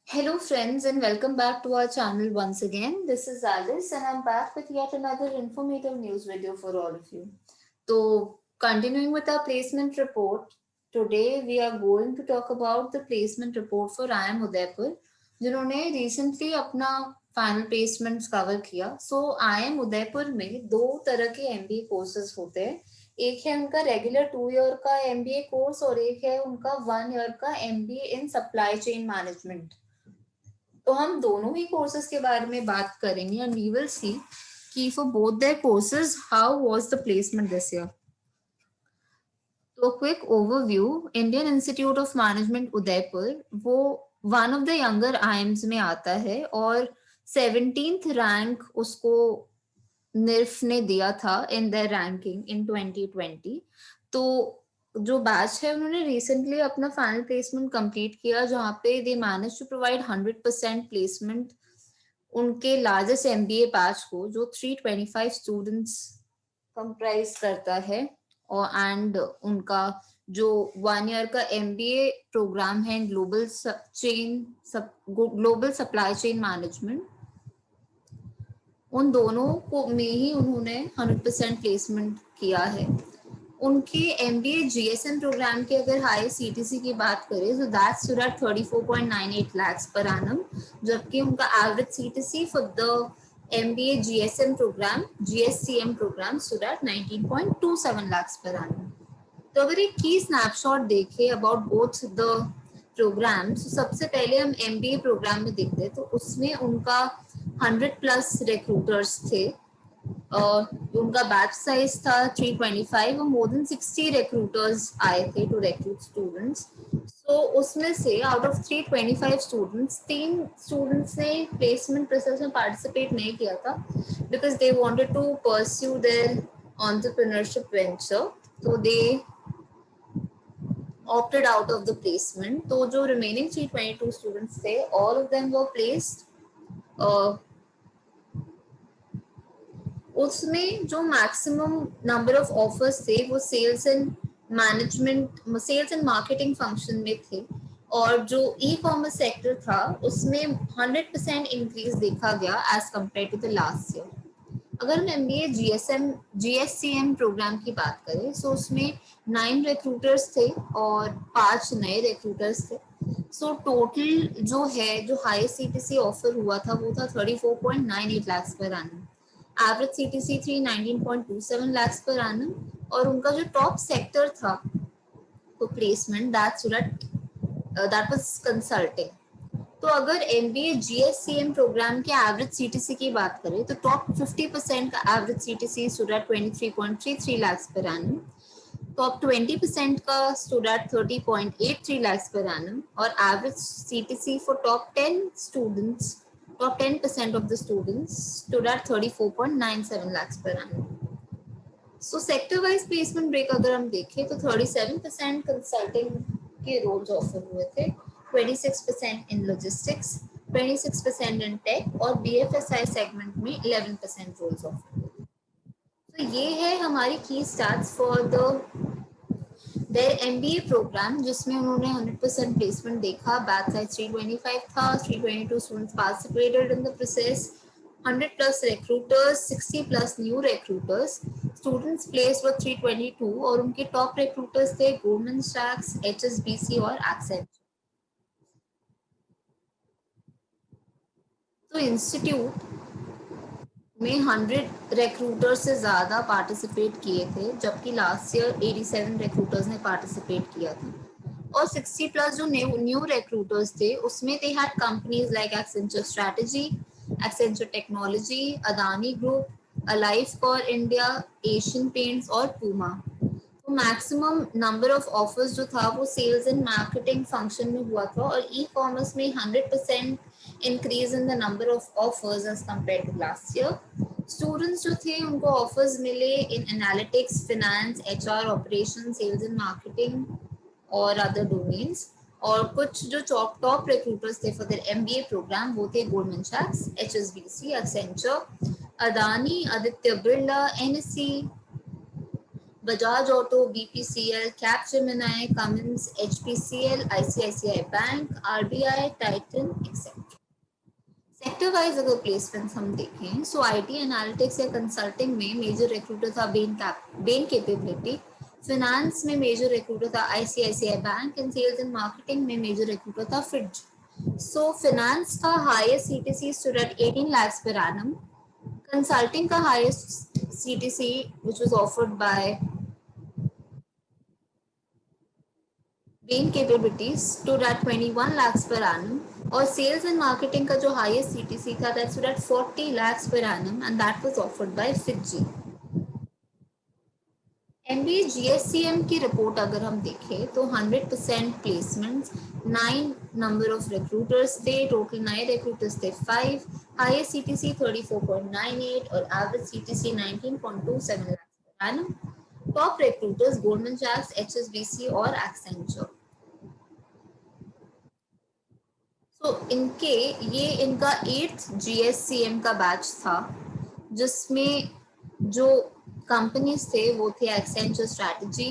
Hello, friends, and welcome back to our channel once again. This is Alice, and I'm back with yet another informative news video for all of you. So, continuing with our placement report, today we are going to talk about the placement report for IIM Udaipur, जिन्होंने recently अपना final placements cover किया. So, IIM Udaipur में दो तरह के MBA courses होते हैं. एक है उनका रेगुलर 2 ईयर का MBA कोर्स और एक है उनका 1 ईयर का MBA in supply chain management. तो हम दोनों ही कोर्सेज के बारे में बात करेंगे एंड वी विल सी कि for both their courses how was the placement this year. तो quick overview, Indian Institute of Management Udaipur वो one of the younger IIMs में आता है और 17th रैंक उसको निर्फ ने दिया था इन देयर रैंकिंग इन 2020. तो जो बैच है उन्होंने रिसेंटली अपना फाइनल प्लेसमेंट कंप्लीट किया जहाँ पे they manage to provide 100% placement उनके लार्जेस्ट एमबीए बैच को जो 325 स्टूडेंट्स कंप्राइज करता है. और एंड उनका जो 1 ईयर का एमबीए प्रोग्राम है ग्लोबल सप्लाई चेन मैनेजमेंट, उन दोनों को में ही उन्होंने 100% प्लेसमेंट किया है. उनके एमबीए जीएसएम प्रोग्राम के अगर हाई सीटीसी की बात करें तो that's stood at 34.98 lakhs per annum, जबकि उनका average CTC for the MBA GSM program GSCM program stood at 19.27 lakhs per annum. तो अगर एक की स्नैपशॉट देखें अबाउट बोथ द प्रोग्राम्स, सबसे पहले हम एमबीए प्रोग्राम में देखते हैं तो उसमें उनका 100+ रिक्रूटर्स थे. उनका बैच साइज था 325 और मोर देन 60 रिक्रूटर्स आए थे टू रिक्रूट स्टूडेंट्स. सो उसमें से आउट ऑफ 325 स्टूडेंट्स 3 स्टूडेंट्स ने प्लेसमेंट प्रोसेस में पार्टिसिपेट नहीं किया था because they wanted to pursue their entrepreneurship venture, तो they opted out of the placement. तो जो remaining 322 students थे all of them were placed. उसमें जो मैक्सिमम नंबर ऑफ ऑफर्स थे वो सेल्स एंड मार्केटिंग फंक्शन में थे और जो ई कॉमर्स सेक्टर था उसमें 100% इंक्रीज देखा गया as compare to the last year. अगर हम एमबीए जीएससीएम प्रोग्राम की बात करें तो उसमें 9 रिक्रूटर्स थे और 5 नए रिक्रूटर्स थे. सो टोटल जो है जो हाई सीटीसी ऑफर हुआ था वो था 34.98 lakhs per annum. Average CTC थी 19.27 lakhs per annum और उनका जो टॉप सेक्टर था तो प्लेसमेंट दैट वाज कंसल्टिंग. तो अगर एमबीए जीएससीएम प्रोग्राम के एवरेज सीटीसी की बात करें तो टॉप 50% का average CTC stood eight 23.33 lakhs per annum, top 20% का stood at 30.83 lakhs per annum और average CTC for top 10% of the students stood at 34.97 lakhs per annum. So sector wise placement break अगर हम देखें तो 37% consulting के roles offer हुए थे, 26% इन logistics, 26% इन take और बीएफएसआई सेगमेंट में 11% रोल्स ऑफर हुए. तो ये है हमारी की starts for the their MBA program जिसमें उन्होंने 100% प्लेसमेंट देखा. बैच साइज 325 था, 322 students participated in the process, 100+ recruiters, 60+ new recruiters. Students place वर 322 और उनके टॉप रिक्रूटर्स थे गोल्डमैन सैक्स, एचएसबीसी और एक्सेंचर. तो इंस्टीट्यूट में 100 रिक्रूटर्स से ज़्यादा पार्टिसिपेट किए थे जबकि लास्ट ईयर 87 रिक्रूटर्स ने पार्टिसिपेट किया था. और 60+ जो न्यू रिक्रूटर्स थे उसमें they had companies like Accenture strategy, Accenture technology, Adani group, alive for India, Asian paints और पूमा. तो मैक्सिमम नंबर ऑफ ऑफर्स जो था वो सेल्स एंड मार्केटिंग फंक्शन में हुआ था और ई कॉमर्स में 100% increase in the number of offers as compare to last year. Students जो थे उनको ऑफर्स मिले in analytics, finance, HR, operation, sales and marketing और अदर डोमेन्स. और कुछ जो टॉप रिक्रूटर्स थे फॉर देयर एमबीए प्रोग्राम वो थे गोल्डमैन सैक्स, HSBC, Accenture, Adani, Aditya Birla, NSC, Bajaj Auto, BPCL, Capgemini, Cummins, HPCL, ICICI Bank, RBI, Titan, etc. Sector wise अगर placements हम देखें, सो आईटी एनालिटिक्स या कंसल्टिंग में मेजर रिक्रूटर था बेन कैपेबिलिटी, फाइनेंस में मेजर रिक्रूटर था ICICI bank, and sales and marketing में major recruiter था फिट्ज। सो फाइनेंस का highest CTC stood at 18 lakhs per annum. Consulting का highest CTC which was offered by Bain capabilities stood at 21 lakhs per annum, और sales and marketing का जो highest CTC था that stood at 40 lakhs per annum and that was offered by FitG. MBA GSCM की report अगर हम देखें तो 100% placements, 9 number of recruiters थे, टोटल नए रिक्रूटर्स थे 5, हाईएस्ट सीटीसी 34.98 और average CTC 19.27 lakhs per annum. Top recruiters Goldman सैक्स, HSBC और एक्सेंचर. तो इनका 8th GSCM का बैच था, जिसमें जो कंपनीज थे वो थे Accenture strategy,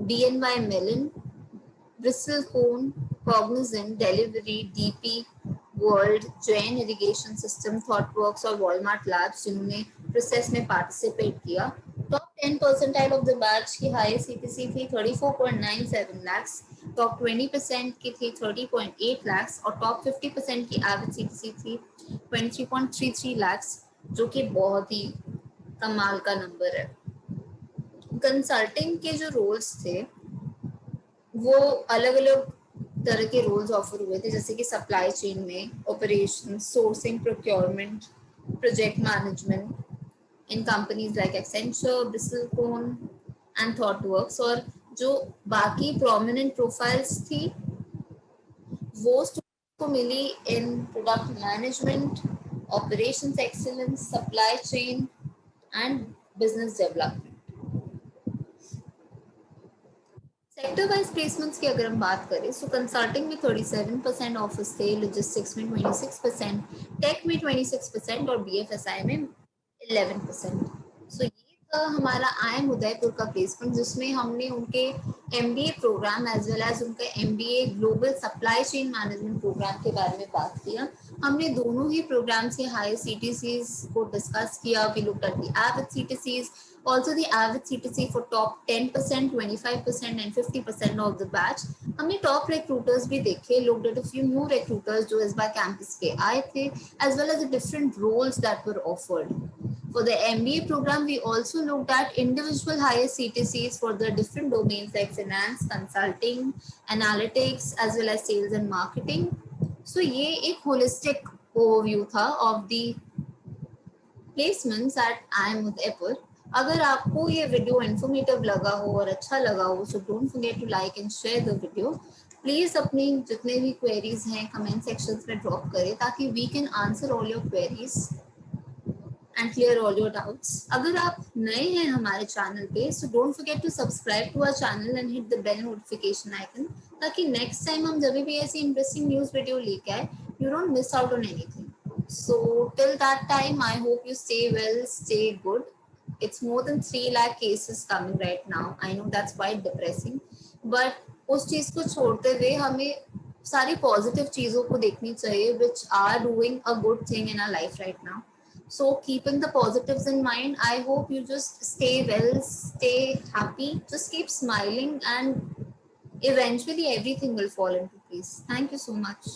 BNY Mellon, Bristlecone, Cognizant, delivery, DP world, Jain irrigation system, ThoughtWorks और वॉलमार्ट लैब्स, जिन्होंने प्रोसेस में पार्टिसिपेट किया. Top 10 percentile of the batch की हाईएस्ट सीटीसी थी 34.97 lakhs, टॉप 20% की थी 30.8 lakhs और टॉप 50% की एवरेज सीटीसी थी 23.33 lakhs, जो कि बहुत ही कमाल का नंबर है. कंसल्टिंग के जो रोल्स थे वो अलग अलग तरह के रोल्स ऑफर हुए थे, जैसे कि सप्लाई चेन में operation, sourcing, procurement, project management in companies like Accenture, Bristlecone and ThoughtWorks. और जो बाकी प्रोमिनेंट प्रोफाइल्स थी वो को मिली in product management, operations excellence, supply chain and business development. Sector wise placements की अगर हम बात करें, सो कंसल्टिंग में 37% ऑफर्स थे, लॉजिस्टिक्स में 26%, टेक में 26% और BFSI में 11%. सो ये था हमारा IIM उदयपुर का प्लेसमेंट, जिसमें हमने उनके MBA program as well as उनका MBA global supply chain management program के बारे में बात किया. हमने दोनों ही प्रोग्राम्स के हाई CTCs को डिस्कस किया. We looked at the average CTCs, also the average CTC for top 10%, 25% and 50% of the batch. हमने top recruiters भी देखे, looked at a few new recruiters जो इस बार campus पे आए थे, as well as the different roles that were offered. For the MBA program, we also looked at individual higher CTCs for the different domains like finance, consulting, analytics, as well as sales and marketing. So ये एक holistic overview था of the placements at IIM Udaipur. अगर आपको ये video informative लगा हो और अच्छा लगा हो, so don't forget to like and share the video. Please अपनी जितने भी क्वेरीज हैं कमेंट सेक्शंस में ड्रॉप करें ताकि we can answer all your queries and clear all your doubts. अगर आप नए हैं हमारे चैनल पे, so don't forget to subscribe to our channel and hit the bell notification icon, ताकि नेक्स्ट टाइम हम जब भी ऐसी इंटरेस्टिंग न्यूज वीडियो लेके आए, you don't miss out on anything. So till that time, I hope you stay well, stay good. It's more than 3 lakh cases coming right now. I know that's quite depressing, but उस चीज को छोड़ते हुए हमें सारी positive चीजों को देखनी चाहिए which are doing a good thing in our life right now. So keeping the positives in mind, I hope you just stay well, stay happy, just keep smiling, and eventually everything will fall into place. Thank you so much.